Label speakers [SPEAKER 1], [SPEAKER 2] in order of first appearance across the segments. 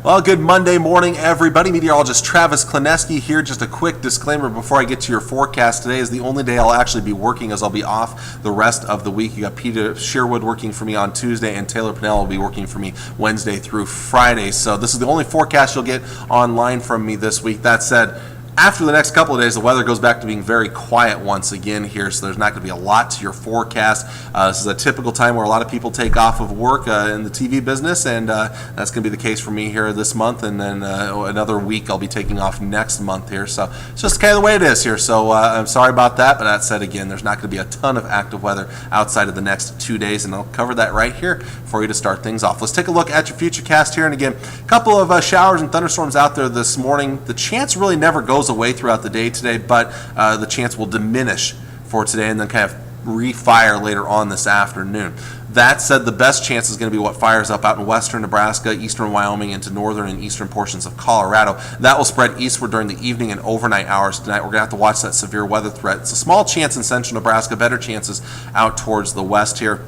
[SPEAKER 1] Well, good Monday morning, everybody. Meteorologist Travis Klineski here. Just a quick disclaimer before I get to your forecast. Today is the only day I'll actually be working, as I'll be off the rest of the week. You got Peter Sherwood working for me on Tuesday, and Taylor Pinnell will be working for me Wednesday through Friday. So this is the only forecast you'll get online from me this week. That said, after the next couple of days, the weather goes back to being very quiet once again here, so there's not going to be a lot to your forecast. This is a typical time where a lot of people take off of work in the TV business, and that's going to be the case for me here this month, and then another week I'll be taking off next month here. So it's just kind of the way it is here, so I'm sorry about that, but that said, again, there's not going to be a ton of active weather outside of the next 2 days, and I'll cover that right here for you to start things off. Let's take a look at your futurecast here, and again, a couple of showers and thunderstorms out there this morning. The chance really never goes away throughout the day today, but the chance will diminish for today and then kind of refire later on this afternoon. That said, the best chance is going to be what fires up out in western Nebraska, eastern Wyoming, into northern and eastern portions of Colorado. That will spread eastward during the evening and overnight hours tonight. We're going to have to watch that severe weather threat. It's a small chance in central Nebraska, better chances out towards the west here.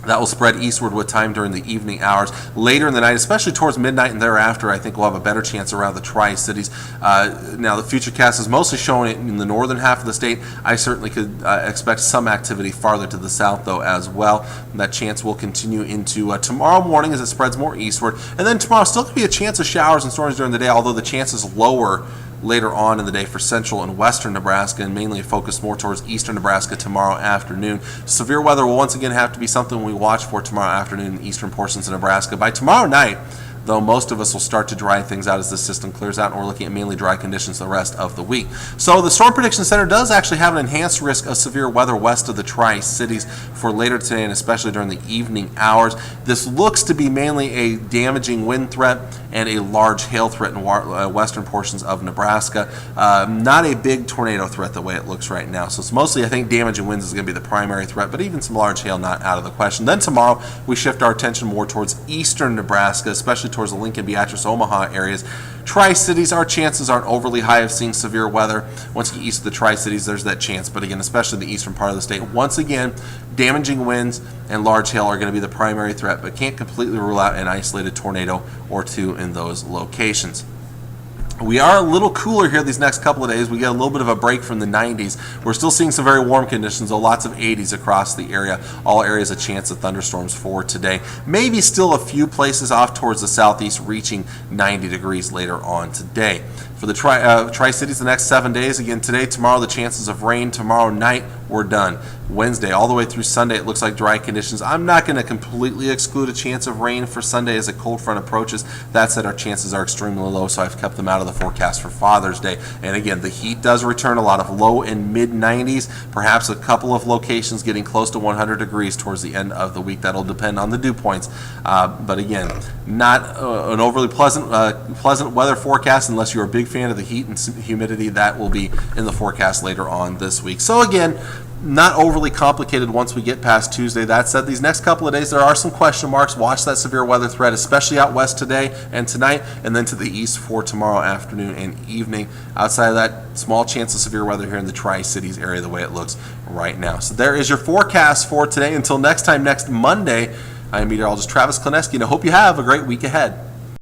[SPEAKER 1] That will spread eastward with time during the evening hours. Later in the night, especially towards midnight and thereafter, I think we'll have a better chance around the Tri-Cities. Now, the futurecast is mostly showing it in the northern half of the state. I certainly could expect some activity farther to the south, though, as well. That chance will continue into tomorrow morning as it spreads more eastward. And then tomorrow, still could be a chance of showers and storms during the day, although the chance is lower later on in the day for central and western Nebraska, and mainly focused more towards eastern Nebraska tomorrow afternoon. Severe weather will once again have to be something we watch for tomorrow afternoon in eastern portions of Nebraska. By tomorrow night, though, most of us will start to dry things out as the system clears out, and we're looking at mainly dry conditions the rest of the week. So the Storm Prediction Center does actually have an enhanced risk of severe weather west of the Tri-Cities for later today, and especially during the evening hours. This looks to be mainly a damaging wind threat and a large hail threat in western portions of Nebraska. Not a big tornado threat the way it looks right now. So it's mostly, I think, damaging winds is going to be the primary threat, but even some large hail not out of the question. Then tomorrow, we shift our attention more towards eastern Nebraska, especially towards the Lincoln, Beatrice, Omaha areas. Tri-Cities, our chances aren't overly high of seeing severe weather. Once you get east of the Tri-Cities, there's that chance. But again, especially the eastern part of the state, once again, damaging winds and large hail are going to be the primary threat, but can't completely rule out an isolated tornado or two in those locations. We are a little cooler here these next couple of days. We get a little bit of a break from the 90s. We're still seeing some very warm conditions, though lots of 80s across the area. All areas a chance of thunderstorms for today. Maybe still a few places off towards the southeast reaching 90 degrees later on today. For the Tri-Cities, the next 7 days, again today, tomorrow, the chances of rain. Tomorrow night, we're done. Wednesday, all the way through Sunday, it looks like dry conditions. I'm not going to completely exclude a chance of rain for Sunday as a cold front approaches. That said, our chances are extremely low, so I've kept them out of the forecast for Father's Day. And again, the heat does return, a lot of low and mid 90s, perhaps a couple of locations getting close to 100 degrees towards the end of the week. That'll depend on the dew points. But again, not an overly pleasant weather forecast unless you're a big fan of the heat and humidity. That will be in the forecast later on this week. So again, not overly complicated once we get past Tuesday. That said, these next couple of days, there are some question marks. Watch that severe weather threat, especially out west today and tonight, and then to the east for tomorrow afternoon and evening. Outside of that, small chance of severe weather here in the Tri-Cities area the way it looks right now. So there is your forecast for today. Until next time, next Monday, I'm meteorologist Travis Klineski, and I hope you have a great week ahead.